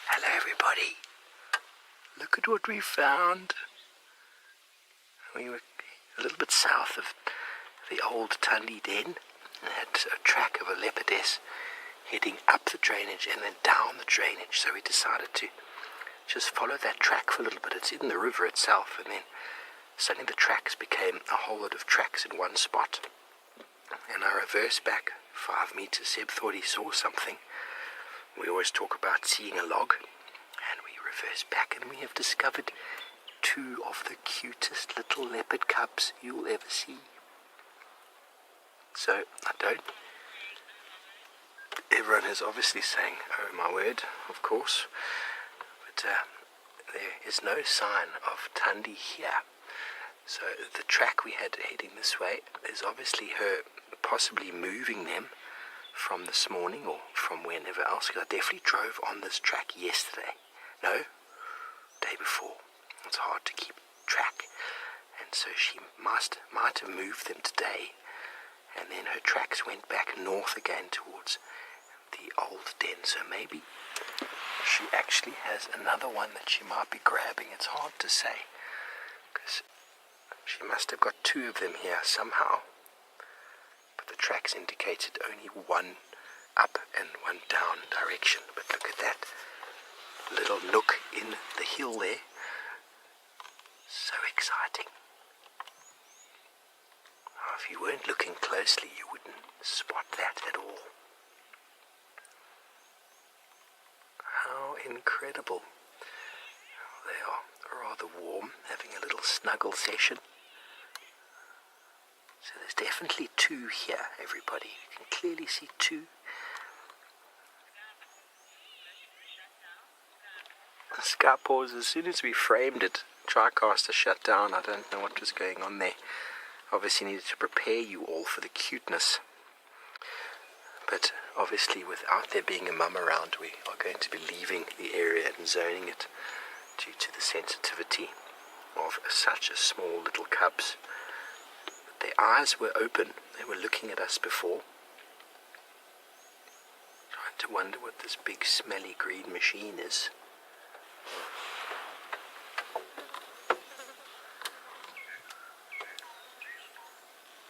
Hello everybody. Look at what we found. We were a little bit south of the old Thandi den and had a track of a leopardess heading up the drainage and then down the drainage. So we decided to just follow that track for a little bit. It's in the river itself, and then suddenly the tracks became a whole lot of tracks in one spot. And I reversed back 5 meters. Seb thought he saw something. We always talk about seeing a log, and we reverse back, and we have discovered 2 of the cutest little leopard cubs you'll ever see. So everyone is obviously saying, oh my word, of course, but there is no sign of Thandi here. So the track we had heading this way is obviously her possibly moving them from this morning or from whenever else, because I definitely drove on this track yesterday. No, day before. It's hard to keep track, and so she might have moved them today, and then her tracks went back north again towards the old den. So maybe she actually has another one that she might be grabbing. It's hard to say, because she must have got 2 of them here somehow, but the tracks indicated only 1 up and 1 down direction. But look at that little nook in the hill there. So exciting. Now, if you weren't looking closely, you wouldn't spot that at all. How incredible. They are rather warm, having a little snuggle session. So there's definitely 2 here, everybody. You can clearly see 2. The sky pause, as soon as we framed it, TriCaster shut down. I don't know what was going on there. Obviously needed to prepare you all for the cuteness. But obviously without there being a mum around, we are going to be leaving the area and zoning it due to the sensitivity of such a small little cubs. But their eyes were open. They were looking at us before. Trying to wonder what this big smelly green machine is.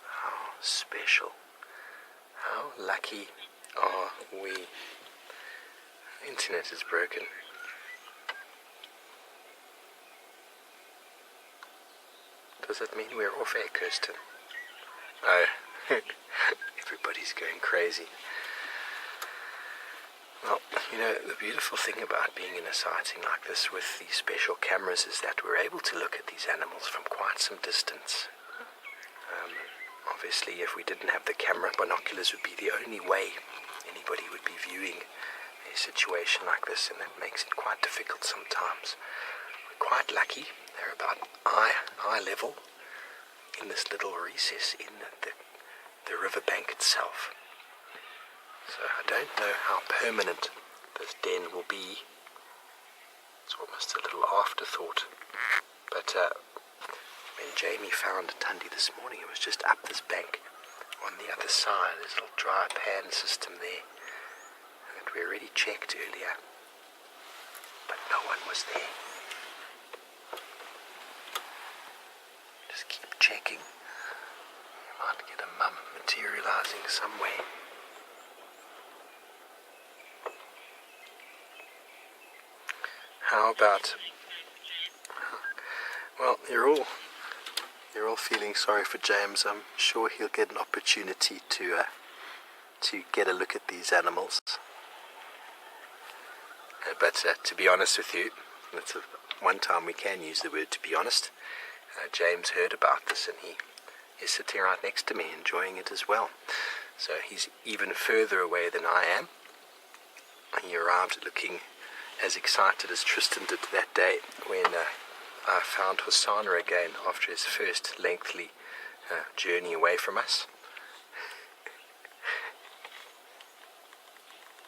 How special. How lucky are we? The internet is broken. Does that mean we're off air, Kirsten? Oh, everybody's going crazy. Well, you know, the beautiful thing about being in a sighting like this with these special cameras is that we're able to look at these animals from quite some distance. Obviously, if we didn't have the camera, binoculars would be the only way anybody would be viewing a situation like this, and that makes it quite difficult sometimes. We're quite lucky. They're about eye level in this little recess in the riverbank itself. So I don't know how permanent this den will be. It's almost a little afterthought. But when Jamie found Thandi this morning, it was just up this bank on the other side. There's a little dry pan system there that we already checked earlier, but no one was there. Just keep checking. You might get a mum materializing somewhere. How about, well, you're all feeling sorry for James. I'm sure he'll get an opportunity to get a look at these animals. But to be honest with you, that's one time we can use the word to be honest. James heard about this, and he is sitting right next to me enjoying it as well. So he's even further away than I am. He arrived looking as excited as Tristan did that day when I found Hosanna again after his first lengthy journey away from us.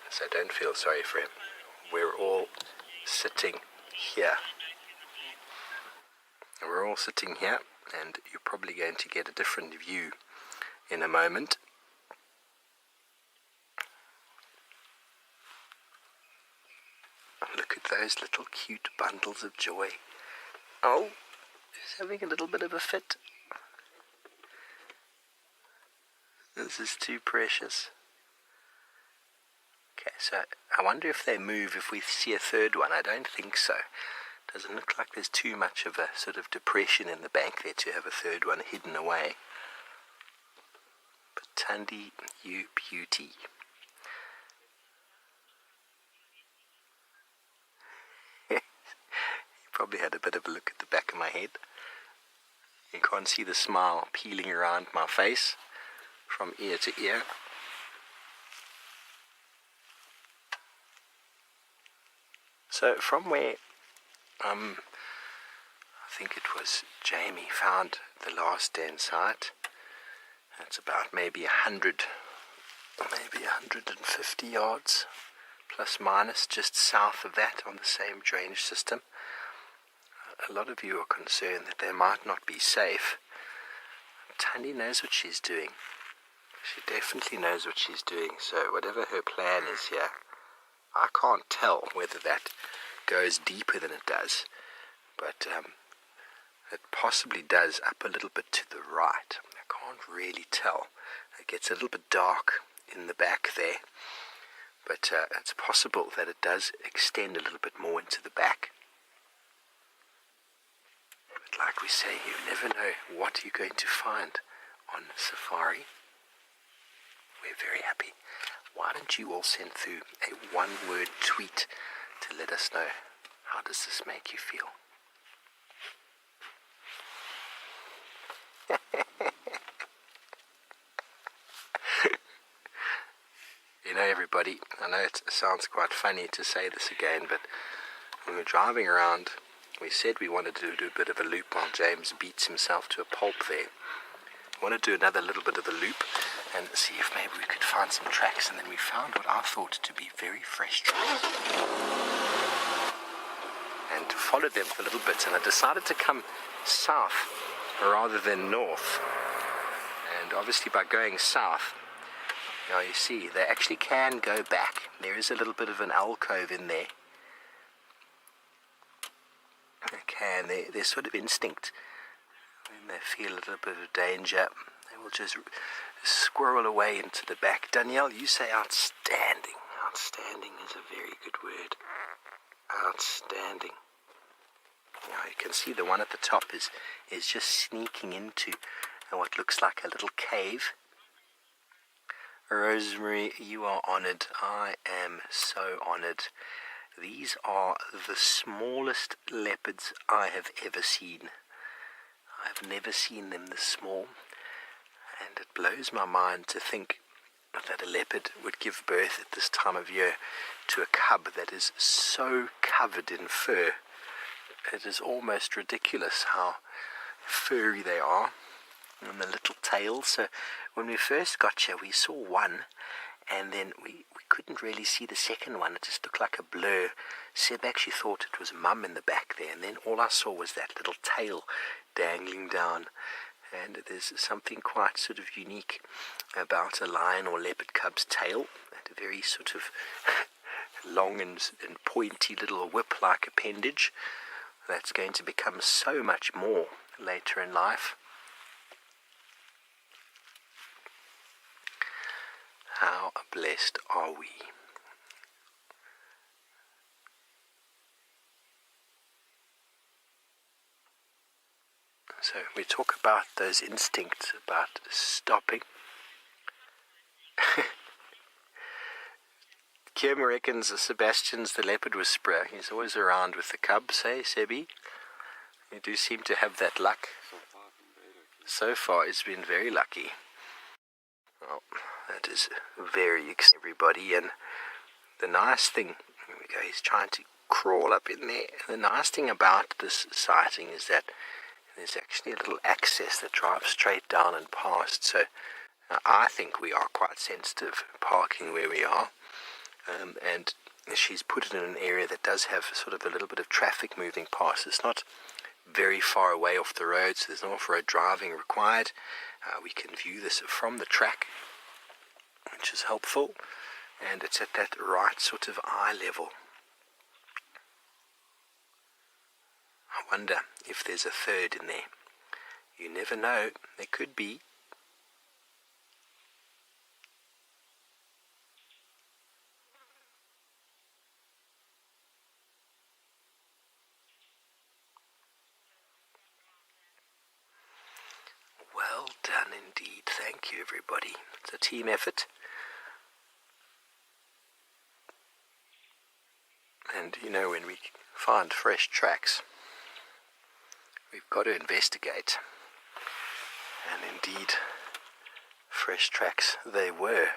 So don't feel sorry for him. We're all sitting here. We're all sitting here, and you're probably going to get a different view in a moment. Look at those little cute bundles of joy. Oh, he's having a little bit of a fit. This is too precious. Okay, so I wonder if they move if we see a third one. I don't think so. Doesn't look like there's too much of a sort of depression in the bank there to have a third one hidden away. But Thandi, you beauty. You probably had a bit of a look at the back of my head. You can't see the smile peeling around my face from ear to ear. So from where I think it was Jamie found the last den site, it's about maybe 100, maybe 150 yards plus minus just south of that on the same drainage system. A lot of you are concerned that they might not be safe. Thandi knows what she's doing. She definitely knows what she's doing, so whatever her plan is here, I can't tell whether that goes deeper than it does, but it possibly does up a little bit to the right. I can't really tell. It gets a little bit dark in the back there, but it's possible that it does extend a little bit more into the back. But like we say, you never know what you're going to find on safari. We're very happy. Why don't you all send through a one-word tweet to let us know, how does this make you feel? You know, everybody, I know it sounds quite funny to say this again, but when we're driving around, we said we wanted to do a bit of a loop while James beats himself to a pulp there. We want to do another little bit of a loop and see if maybe we could find some tracks, and then we found what I thought to be very fresh tracks. And followed them for a little bit, and I decided to come south rather than north. And obviously by going south, now you see, they actually can go back. There is a little bit of an alcove in there. They can, their sort of instinct, when they feel a little bit of danger, they will just squirrel away into the back. Danielle, you say outstanding. Outstanding is a very good word. Outstanding. Now you can see the one at the top is just sneaking into what looks like a little cave. Rosemary, you are honoured. I am so honoured. These are the smallest leopards I have ever seen. I've never seen them this small, and it blows my mind to think that a leopard would give birth at this time of year to a cub that is so covered in fur. It is almost ridiculous how furry they are, and the little tails. So when we first got here, we saw one, and then we couldn't really see the second one. It just looked like a blur. Seb actually thought it was Mum in the back there, and then all I saw was that little tail dangling down. And there's something quite sort of unique about a lion or leopard cub's tail. A very sort of long and pointy little whip-like appendage that's going to become so much more later in life. How blessed are we? So we talk about those instincts, about stopping. Kim reckons Sebastian's the leopard whisperer. He's always around with the cubs, hey, Sebi? You do seem to have that luck. So far, it's been very lucky. Well, that is very exciting, everybody. And the nice thing, here we go, he's trying to crawl up in there. The nice thing about this sighting is that there's actually a little access that drives straight down and past. So I think we are quite sensitive parking where we are. And she's put it in an area that does have sort of a little bit of traffic moving past. It's not very far away off the road, so there's no off-road driving required. We can view this from the track, which is helpful, and it's at that right sort of eye level. wonder if there's a third in there. You never know, there could be. Well done indeed. Thank you, everybody. It's a team effort. And you know, when we find fresh tracks, we've got to investigate. And indeed, fresh tracks they were.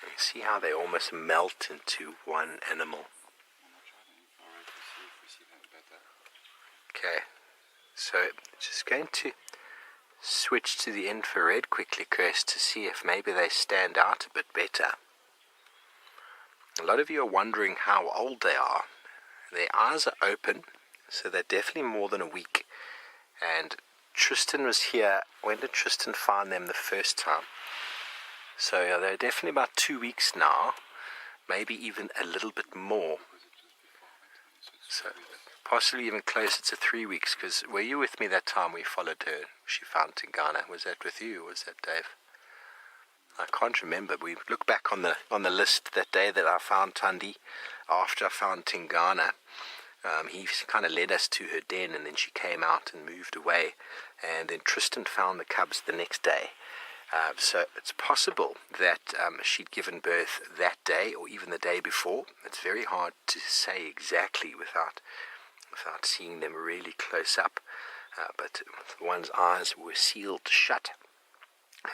You see how they almost melt into one animal. Okay, so just going to switch to the infrared quickly, Chris, to see if maybe they stand out a bit better. A lot of you are wondering how old they are. Their eyes are open, so they're definitely more than a week. And Tristan was here. When did Tristan find them the first time? So yeah, they're definitely about 2 weeks now, maybe even a little bit more. So possibly even closer to 3 weeks, because were you with me that time we followed her? She found Tingana. Was that with you, or was that Dave? I can't remember. We looked back on the list that day that I found Thandi. After I found Tingana, he kind of led us to her den, and then she came out and moved away. And then Tristan found the cubs the next day. So it's possible that she'd given birth that day or even the day before. It's very hard to say exactly without seeing them really close up. But one's eyes were sealed shut,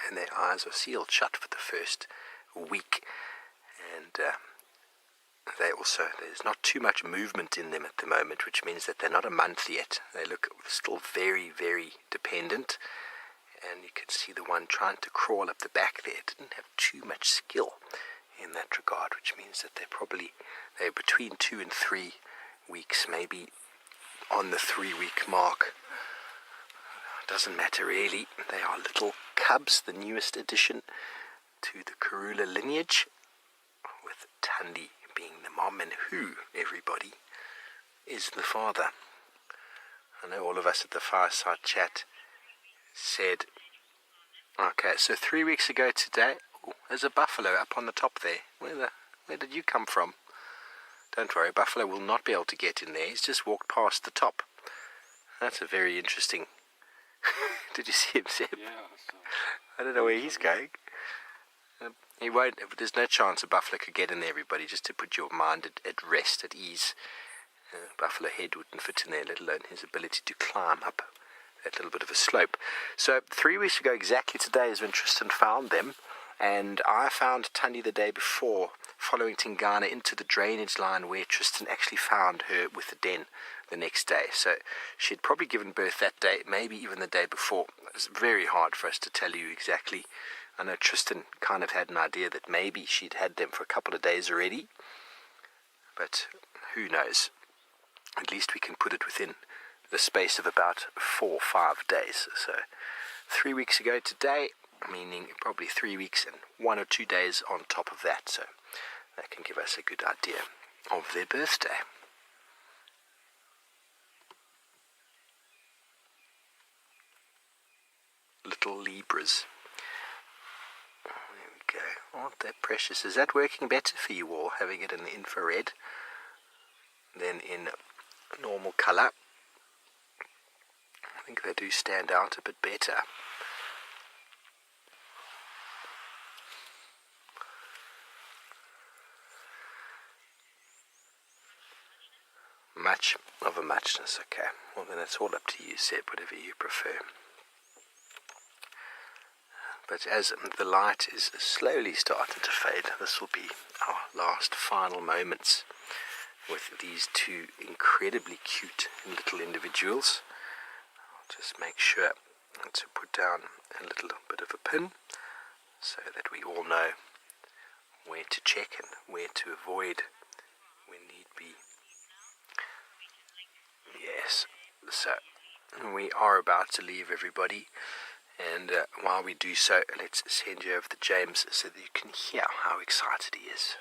and their eyes were sealed shut for the first week. And there's not too much movement in them at the moment, which means that they're not a month yet. They look still very, very dependent. And you can see the one trying to crawl up the back there didn't have too much skill in that regard, which means that they're between 2 and 3 weeks, maybe on the 3-week mark. Doesn't matter really. They are little cubs, the newest addition to the Karula lineage, with Thandi being the mom, and who, everybody, is the father. I know all of us at the fireside chat said, okay, so 3 weeks ago today, there's a buffalo up on the top there. Where did you come from? Don't worry, buffalo will not be able to get in there. He's just walked past the top. That's a very interesting. Did you see him, Seb? Yeah, I saw. I don't know where he's going. He won't. There's no chance a buffalo could get in there, everybody, just to put your mind at rest, at ease. Buffalo head wouldn't fit in there, let alone his ability to climb up that little bit of a slope. So 3 weeks ago exactly today is when Tristan found them, and I found Thandi the day before, following Tingana into the drainage line where Tristan actually found her with the den the next day. So she'd probably given birth that day, maybe even the day before. It's very hard for us to tell you exactly. I know Tristan kind of had an idea that maybe she'd had them for a couple of days already, but who knows. At least we can put it within the space of about 4 or 5 days. So 3 weeks ago today, meaning probably 3 weeks and 1 or 2 days on top of that. So that can give us a good idea of their birthday. Little Libras. There we go. Aren't they precious? Is that working better for you all, having it in the infrared than in normal colour? I think they do stand out a bit better. Much of a muchness, okay. Well, then it's all up to you, Seb, whatever you prefer. But as the light is slowly starting to fade, this will be our last final moments with these two incredibly cute little individuals. I'll just make sure to put down a little bit of a pin so that we all know where to check and where to avoid when need be. So we are about to leave, everybody, and while we do so, let's send you over to James so that you can hear how excited he is.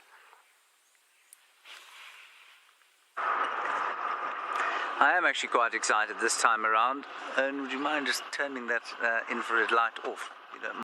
I am actually quite excited this time around, and would you mind just turning that infrared light off? You don't